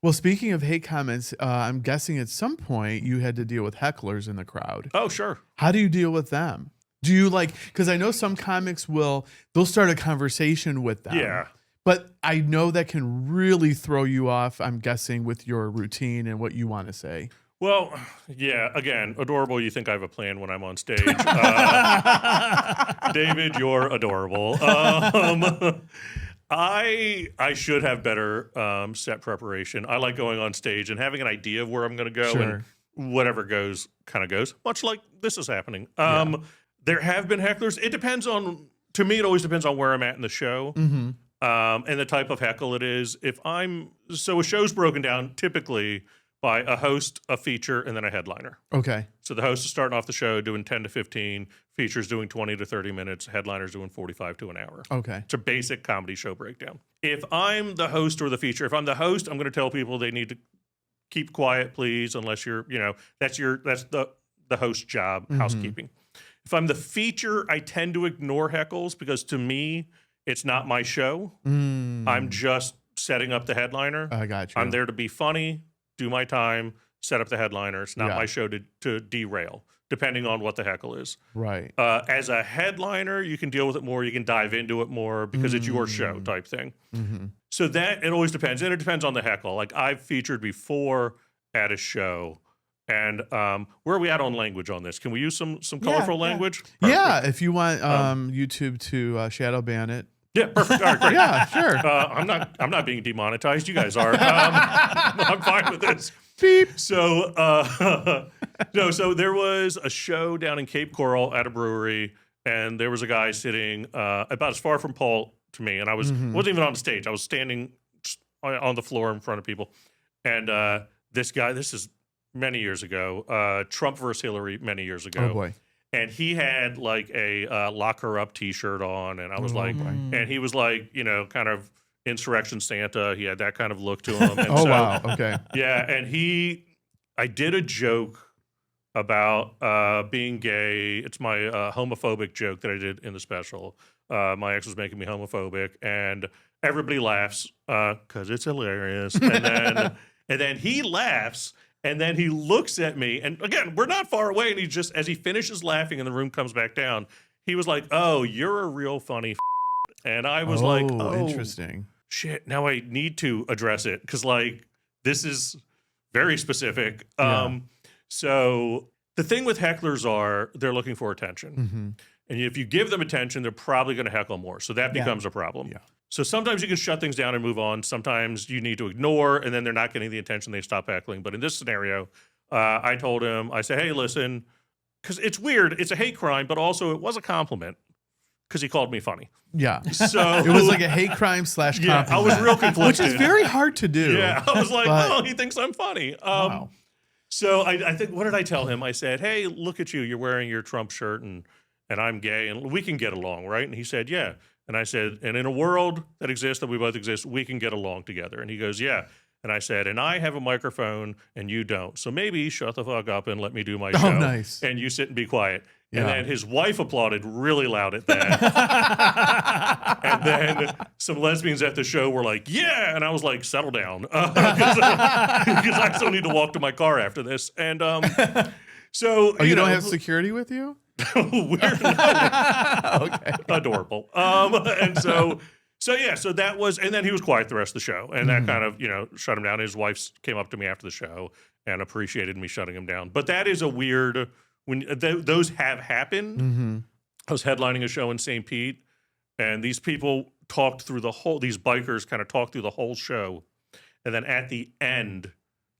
Well, speaking of hate comments, I'm guessing at some point you had to deal with hecklers in the crowd. Oh, sure. How do you deal with them? Do you like, because I know some comics they'll start a conversation with them. Yeah. But I know that can really throw you off, I'm guessing, with your routine and what you want to say. Well, yeah, again, adorable. You think I have a plan when I'm on stage. David, you're adorable. I should have better set preparation. I like going on stage and having an idea of where I'm going to go, Sure. and whatever goes kind of goes, much like this is happening. Yeah. There have been hecklers. It depends to me, it always depends on where I'm at in the show. Mm-hmm. And the type of heckle it is. So a show's broken down typically by a host, a feature, and then a headliner. Okay. So the host is starting off the show doing 10 to 15, features doing 20 to 30 minutes, headliners doing 45 to an hour. Okay. It's a basic comedy show breakdown. If I'm the host or the feature, if I'm the host, I'm going to tell people they need to keep quiet, please, unless you're, that's the host job, housekeeping. If I'm the feature, I tend to ignore heckles because to me, it's not my show. I'm just setting up the headliner. I got you. I'm there to be funny, do my time, set up the headliner. It's not my show to derail, depending on what the heckle is. Right. As a headliner, you can deal with it more. You can dive into it more because it's your show type thing. So that, it always depends. And it depends on the heckle. Like I've featured before at a show. And where are we at on language on this? Can we use some colorful language? Yeah, if you want YouTube to shadow ban it. Yeah, perfect. All right, great. Yeah, sure. I'm not being demonetized. You guys are. I'm fine with this. Beep. So so there was a show down in Cape Coral at a brewery, and there was a guy sitting about as far from Paul to me, and I wasn't even on the stage. I was standing on the floor in front of people, and this guy. This is many years ago. Trump versus Hillary many years ago. Oh boy. And he had like a lock her up t-shirt on, and I was and he was like, kind of insurrection Santa. He had that kind of look to him. And Wow. Okay. Yeah. And I did a joke about being gay. It's my homophobic joke that I did in the special. My ex was making me homophobic, and everybody laughs because it's hilarious. And then he laughs. And then he looks at me, and again, we're not far away. And he just, as he finishes laughing and the room comes back down, he was like, "Oh, you're a real funny." And I was like, "Oh, interesting. Shit, now I need to address it because like this is very specific." So the thing with hecklers they're looking for attention, and if you give them attention, they're probably going to heckle more. So that becomes a problem. Yeah. So sometimes you can shut things down and move on. Sometimes you need to ignore, and then they're not getting the attention, they stop heckling. But in this scenario, I told him, I said, "Hey, listen," because it's weird. It's a hate crime, but also it was a compliment because he called me funny. Yeah. So it was like a hate crime / compliment. Yeah, I was real conflicted. Which is very hard to do. Yeah, I was like, "Oh, he thinks I'm funny." Wow. So I think, what did I tell him? I said, "Hey, look at you. You're wearing your Trump shirt, and I'm gay, and we can get along, right?" And he said, "Yeah." And I said, "And in a world that exists, that we both exist, we can get along together." And he goes, "Yeah." And I said, "And I have a microphone and you don't. So maybe shut the fuck up and let me do my show. Oh, nice. And you sit and be quiet." Yeah. And then his wife applauded really loud at that. And then some lesbians at the show were like, "Yeah." And I was like, "Settle down." Because I still need to walk to my car after this. And so you don't have security with you? Weird. Okay. Adorable. And so that was, and then he was quiet the rest of the show, and that kind of, shut him down. His wife came up to me after the show and appreciated me shutting him down. But that is a weird, when those have happened. I was headlining a show in St. Pete, and these people these bikers kind of talked through the whole show. And then at the end,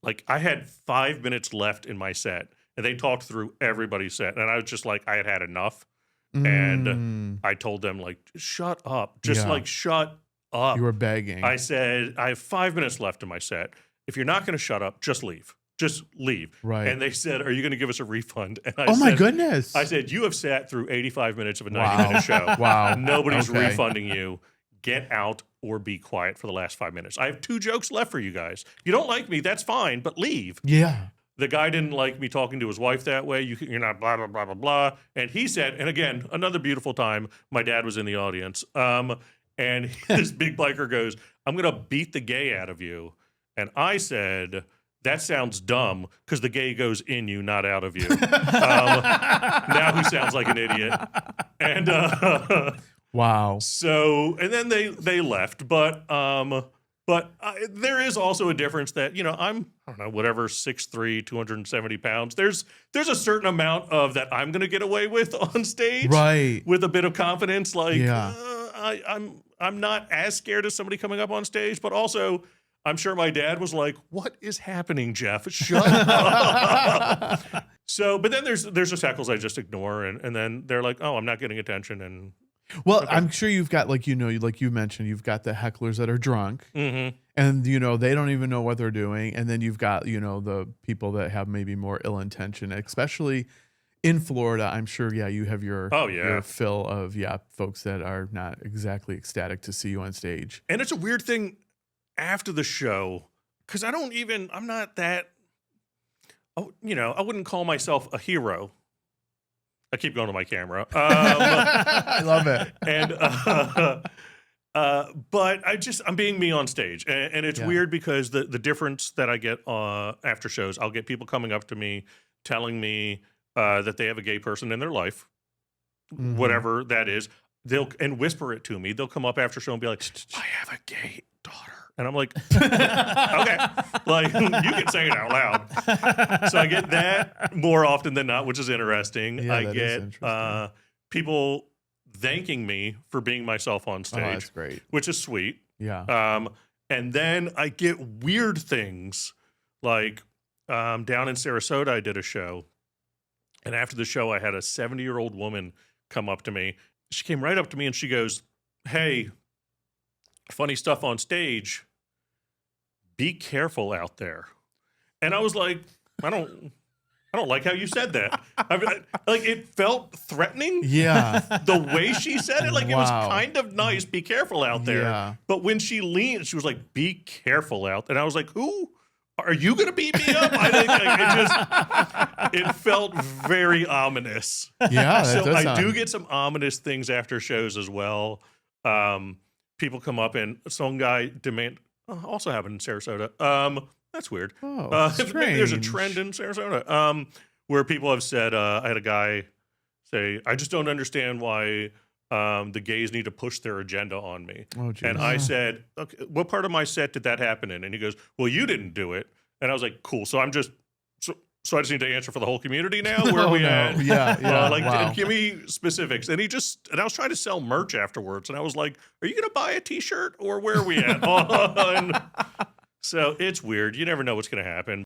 like I had 5 minutes left in my set, and they talked through everybody's set. And I was just like, I had enough. And I told them, like, shut up. Just like, shut up. You were begging. I said, I have 5 minutes left in my set. If you're not going to shut up, just leave. Just leave. Right. And they said, "Are you going to give us a refund?" And I said, my goodness. I said, "You have sat through 85 minutes of a 90-minute show. Wow. Nobody's refunding you. Get out or be quiet for the last 5 minutes. I have 2 jokes left for you guys. If you don't like me, that's fine, but leave." Yeah. The guy didn't like me talking to his wife that way. You're not blah, blah, blah, blah, blah. And he said, and again, another beautiful time, my dad was in the audience. And this big biker goes, "I'm going to beat the gay out of you." And I said, that sounds dumb because the gay goes in you, not out of you. Now who sounds like an idiot? And Wow. so, and then they left, but there is also a difference that, you know, I don't know, whatever, 6'3", 270 pounds. There's a certain amount of that I'm going to get away with on stage, Right. with a bit of confidence. Like, Yeah. I'm not as scared as somebody coming up on stage, but also I'm sure my dad was like, "What is happening, Jeff? Shut up." So, but then there's just heckles I just ignore, and then they're like, "Oh, I'm not getting attention," and Well, I'm sure you've got, like, you know, like you mentioned, you've got the hecklers that are drunk, and, you know, they don't even know what they're doing. And then you've got, you know, the people that have maybe more ill intention, especially in Florida. I'm sure, yeah, you have your fill of, folks that are not exactly ecstatic to see you on stage. And it's a weird thing after the show, because I'm not that, you know, I wouldn't call myself a hero. I keep going to my camera. I love it. And but I'm being me on stage, and it's weird because the difference that I get after shows, I'll get people coming up to me telling me that they have a gay person in their life, whatever that is. They'll whisper it to me. They'll come up after show and be like, "I have a gay daughter," and I'm like, "Okay, like you can say it out loud." So I get that more often than not, which is interesting. Yeah, I that is interesting. People thanking me for being myself on stage. Oh, that's great. Which is sweet. Yeah. And then I get weird things like down in Sarasota, I did a show. And after the show, I had a 70-year-old woman come up to me. She came right up to me and she goes, "Hey, funny stuff on stage. Be careful out there." And I was like, I don't like how you said that. Like, it felt threatening. Yeah. The way she said it, like, it was Wow. kind of nice. Be careful out there. Yeah. But when she leaned, she was like, "Be careful out." And I was like, who? Are you going to beat me up? I think it felt very ominous. Yeah. That So does I sound- do get some ominous things after shows as well. People come up and some guy also happened in Sarasota. That's weird. Oh, Maybe there's a strange. trend in Sarasota where people have said, I had a guy say, "I just don't understand why the gays need to push their agenda on me." Oh, geez. And I said, "Okay, what part of my set did that happen in?" And he goes, "Well, you didn't do it." And I was like, "Cool. So I'm just so I just need to answer for the whole community now. Where are we at?" Yeah. Like, wow. give me specifics. And I was trying to sell merch afterwards, and I was like, "Are you going to buy a T-shirt, or where are we at?" And so it's weird. You never know what's going to happen.